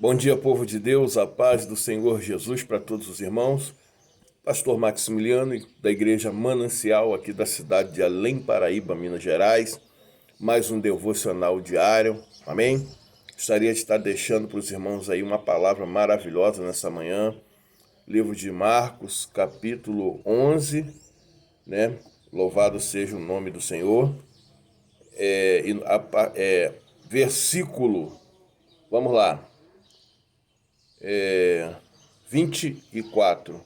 Bom dia, povo de Deus, a paz do Senhor Jesus para todos os irmãos. Pastor Maximiliano, da Igreja Manancial, aqui da cidade de Além Paraíba, Minas Gerais. Mais um devocional diário, amém? Gostaria de estar deixando para os irmãos aí uma palavra maravilhosa nessa manhã. Livro de Marcos, capítulo 11, né? Louvado seja o nome do Senhor. Versículo, vamos lá, 24,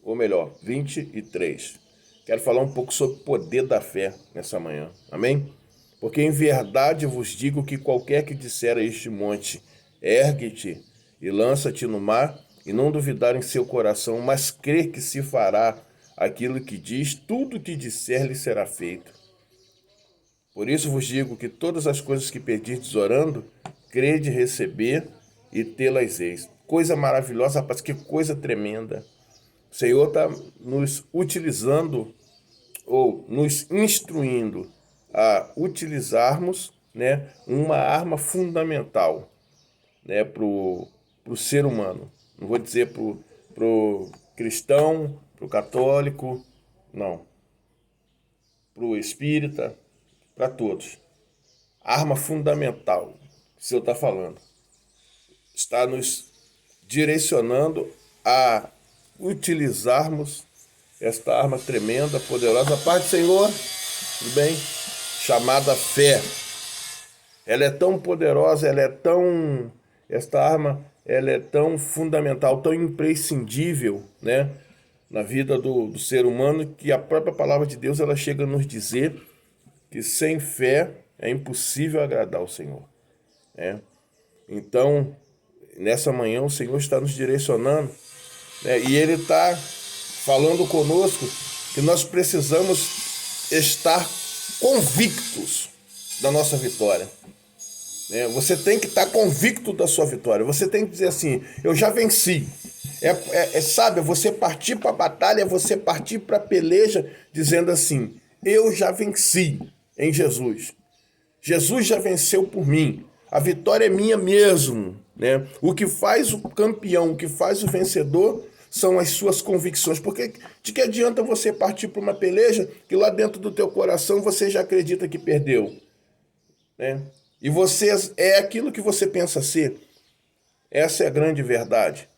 ou melhor, 23. Quero falar um pouco sobre o poder da fé nessa manhã, amém? Porque em verdade vos digo que qualquer que disser a este monte, ergue-te e lança-te no mar, e não duvidar em seu coração, mas crer que se fará aquilo que diz, tudo que disser lhe será feito. Por isso vos digo que todas as coisas que pedirdes orando, crede receber e tê-las eis. Coisa maravilhosa, rapaz, que coisa tremenda. O Senhor está nos utilizando ou nos instruindo a utilizarmos, né, uma arma fundamental, né, para o ser humano. Não vou dizer para o cristão, para o católico, não. Para o espírita, para todos. Arma fundamental, que o Senhor está falando. Está nos direcionando a utilizarmos esta arma tremenda, poderosa. Paz do Senhor, tudo bem? Chamada fé. Ela é tão poderosa, esta arma, ela é tão fundamental, tão imprescindível, né, na vida do ser humano, que a própria palavra de Deus, ela chega a nos dizer que sem fé é impossível agradar ao Senhor, né? Então, nessa manhã, o Senhor está nos direcionando, né, e Ele está falando conosco que nós precisamos estar convictos da nossa vitória. Você tem que estar convicto da sua vitória. Você tem que dizer assim: eu já venci. Sabe, você partir para a batalha, você partir para a peleja, dizendo assim: eu já venci em Jesus. Jesus já venceu por mim. A vitória é minha mesmo, né? O que faz o campeão, o que faz o vencedor são as suas convicções. Porque de que adianta você partir para uma peleja que lá dentro do teu coração você já acredita que perdeu, né? E você é aquilo que você pensa ser. Essa é a grande verdade.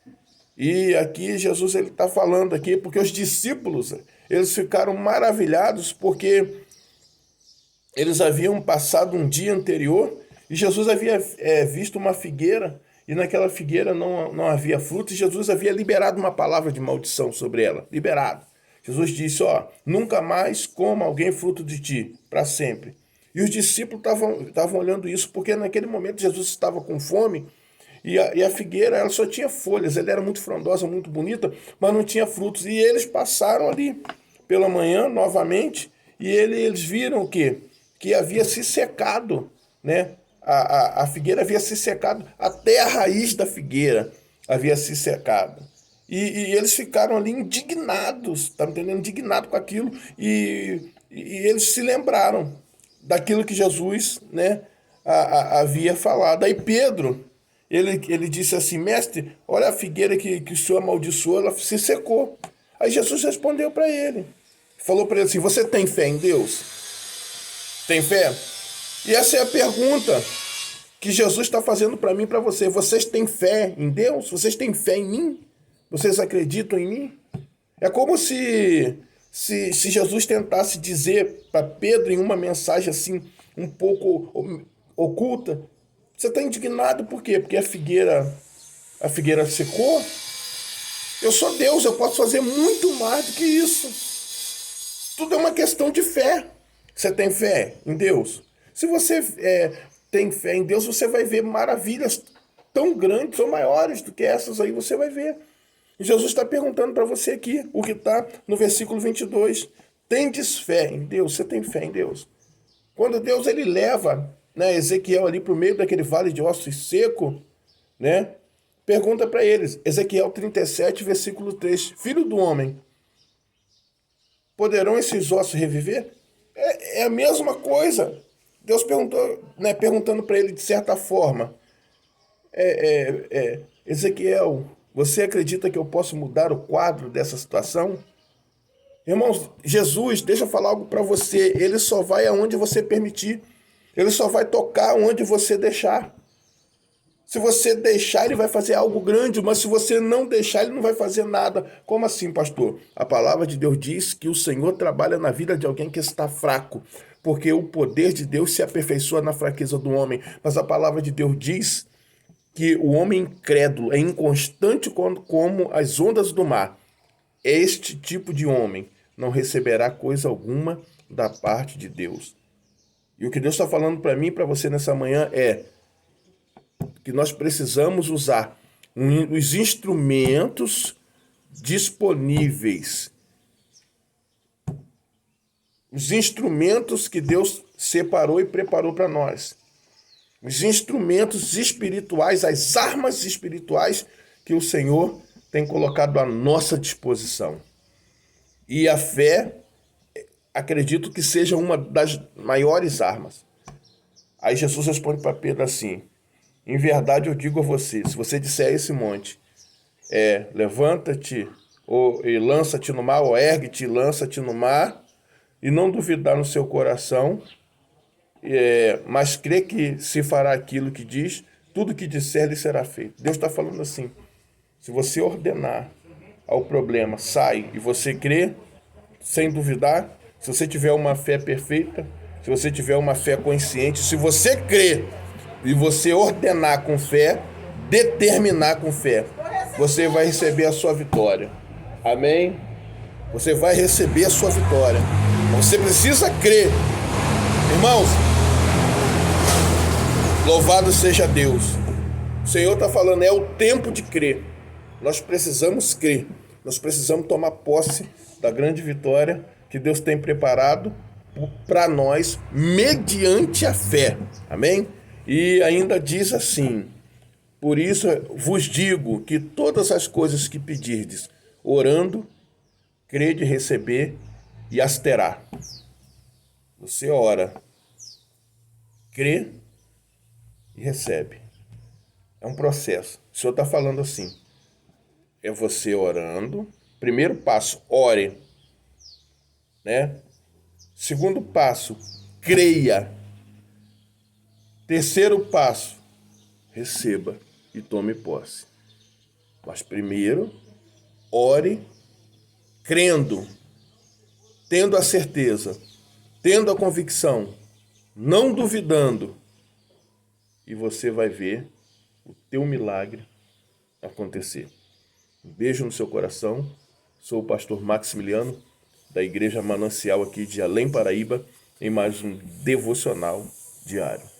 E aqui Jesus ele está falando aqui porque os discípulos eles ficaram maravilhados porque eles haviam passado um dia anterior e Jesus havia visto uma figueira e naquela figueira não havia frutos e Jesus havia liberado uma palavra de maldição sobre ela. Liberado. Jesus disse, ó, nunca mais coma alguém fruto de ti, para sempre. E os discípulos estavam olhando isso porque naquele momento Jesus estava com fome e a figueira ela só tinha folhas, ela era muito frondosa, muito bonita, mas não tinha frutos. E eles passaram ali pela manhã novamente e eles viram o quê? Que havia se secado, né? A figueira havia se secado, até a raiz da figueira havia se secado. E eles ficaram ali indignados, tá entendendo? Indignados com aquilo. E eles se lembraram daquilo que Jesus, né, havia falado. Aí Pedro, ele disse assim, mestre, olha a figueira que o senhor amaldiçoou, ela se secou. Aí Jesus respondeu para ele. Falou para ele assim, você tem fé em Deus? Tem fé? E essa é a pergunta que Jesus está fazendo para mim e para você. Vocês têm fé em Deus? Vocês têm fé em mim? Vocês acreditam em mim? É como se Jesus tentasse dizer para Pedro em uma mensagem assim, um pouco oculta, você está indignado por quê? Porque a figueira secou? Eu sou Deus, eu posso fazer muito mais do que isso. Tudo é uma questão de fé. Você tem fé em Deus? Se você tem fé em Deus, você vai ver maravilhas tão grandes ou maiores do que essas aí, você vai ver. E Jesus está perguntando para você aqui, o que está no versículo 22. Tendes fé em Deus? Você tem fé em Deus? Quando Deus ele leva, né, Ezequiel ali para o meio daquele vale de ossos seco, né, pergunta para eles, Ezequiel 37, versículo 3, filho do homem, poderão esses ossos reviver? É a mesma coisa. Deus perguntou, né, perguntando para ele de certa forma, Ezequiel, você acredita que eu posso mudar o quadro dessa situação? Irmãos, Jesus, deixa eu falar algo para você. Ele só vai aonde você permitir. Ele só vai tocar onde você deixar. Se você deixar, ele vai fazer algo grande, mas se você não deixar, ele não vai fazer nada. Como assim, pastor? A palavra de Deus diz que o Senhor trabalha na vida de alguém que está fraco, porque o poder de Deus se aperfeiçoa na fraqueza do homem. Mas a palavra de Deus diz que o homem incrédulo é inconstante como as ondas do mar. Este tipo de homem não receberá coisa alguma da parte de Deus. E o que Deus está falando para mim e para você nessa manhã é que nós precisamos usar os instrumentos disponíveis, os instrumentos que Deus separou e preparou para nós, os instrumentos espirituais, as armas espirituais que o Senhor tem colocado à nossa disposição. E a fé, acredito que seja uma das maiores armas. Aí Jesus responde para Pedro assim: em verdade eu digo a você, se você disser a esse monte, levanta-te e lança-te no mar, ou ergue-te e lança-te no mar, e não duvidar no seu coração, mas crê que se fará aquilo que diz, tudo que disser lhe será feito. Deus está falando assim: se você ordenar ao problema, sai, e você crê, sem duvidar, se você tiver uma fé perfeita, se você tiver uma fé consciente, se você crê e você ordenar com fé, determinar com fé, você vai receber a sua vitória. Amém? Você vai receber a sua vitória. Você precisa crer. Irmãos, louvado seja Deus. O Senhor está falando, é o tempo de crer. Nós precisamos crer. Nós precisamos tomar posse da grande vitória que Deus tem preparado para nós mediante a fé. Amém? E ainda diz assim: por isso vos digo que todas as coisas que pedirdes, orando, crede receber e as terá. Você ora, crê e recebe. É um processo. O Senhor está falando assim: é você orando. Primeiro passo, ore, né? Segundo passo, creia. Terceiro passo, receba e tome posse. Mas primeiro, ore, crendo, tendo a certeza, tendo a convicção, não duvidando, e você vai ver o teu milagre acontecer. Um beijo no seu coração. Sou o pastor Maximiliano, da Igreja Manancial aqui de Além Paraíba, em mais um devocional diário.